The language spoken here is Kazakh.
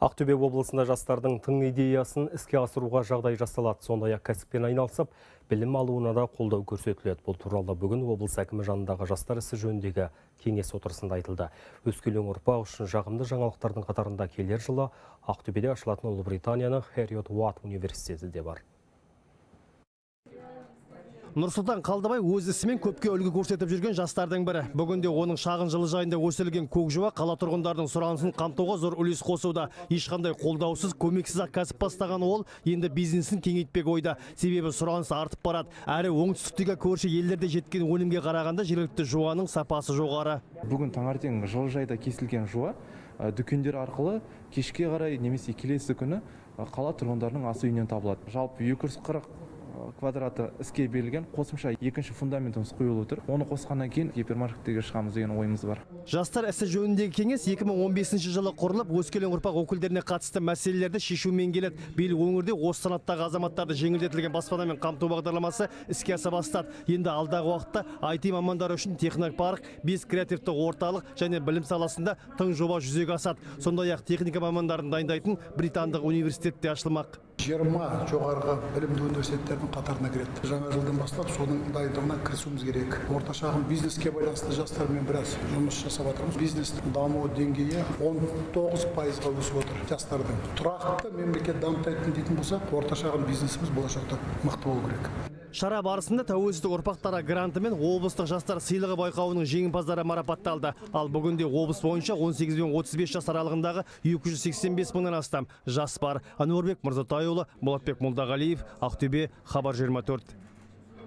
Ақтөбе облысында жастардың тың идеясын іске асыруға жағдай жасалады. Сондай-ақ кәсіппен айналысып, білім алуына да қолдау көрсетіледі. Бұл туралы бүгін облыс әкімі жанындағы жастар ісі жөніндегі кеңес отырысында айтылды. Өскелең ұрпақ үшін жағымды жаңалықтардың қатарында келер жылы Ақтөбеде ашылатын Ұлыбританияның Херриот Уат университеті де бар. Нұрсұлтан Қалдыбай өз ісімен көпке үлгі көрсетіп жүрген жастардың бірі. Бүгінде оның шағын жылыжайында өсірілген көкжуа қала тұрғындарының сұранысын қамтуға зор үлес қосуда. Ешқандай қолдаусыз, көмексіз ақ кәсіп бастаған ол енді бизнесін кеңейтпек ойда. Себебі сұраныс артып барады. Әрі оңтүстіктегі көрші елдерде жеткен өнімге қарағанда жергілікті жуаның сапасы жоғары. Бүгін таңертең жылыжайда кесілген жуа дүкендер арқылы кешке қарай немесе келесі күні қала тұрғындарының ас үйінен табылады. Жалпы 240 квадраты іске берілген, қосымша екінші фундаментіміз құйылып отыр. Оны қосқаннан кейін гипермаркеттерге шығамыз деген ойымыз бар. Жастар ісі жөніндегі кеңес 2015 жылы құрылып, өскелең ұрпақ өкілдеріне қатысты мәселелерді шешумен келеді. Биыл өңірде осы санаттағы азаматтарды жеңілдетілген баспанамен қамту бағдарламасы іске аса бастады. Енді алдағы уақытта IT мамандары үшін технопарк, 5 креативті орталық және білім саласында тың жоба жүзеге асады. Сондай-ақ техника мамандарын дайындайтын британдық университетте ашылмақ. 20 жоғарғы білімді университеттердің қатарына кіреді. Жаңа жылдан бастап соның дайындығына кірісуіміз керек. Орта шағын бизнеске байланысты жастармен біраз жұмыс жасап жатырмыз. Бизнестің даму деңгейі 19%-ға өсіп отыр жастардың. Тұрақты мемлекет дамытатын дейтін болсақ, орта шағын бизнесіміз болашақта мықты болу керек. Шара барысында тәуелсіздік ұрпақтары гранты мен облыстық жастар сыйлығы байқауының жеңімпаздары марапатталды. Ал бүгінде облыс бойынша 18 бен 35 жас аралығындағы 285 мыңнан астам жас бар. Әнуарбек Мырзатайұлы, Болатбек Молдағалиев, Ақтөбе, Хабар 24.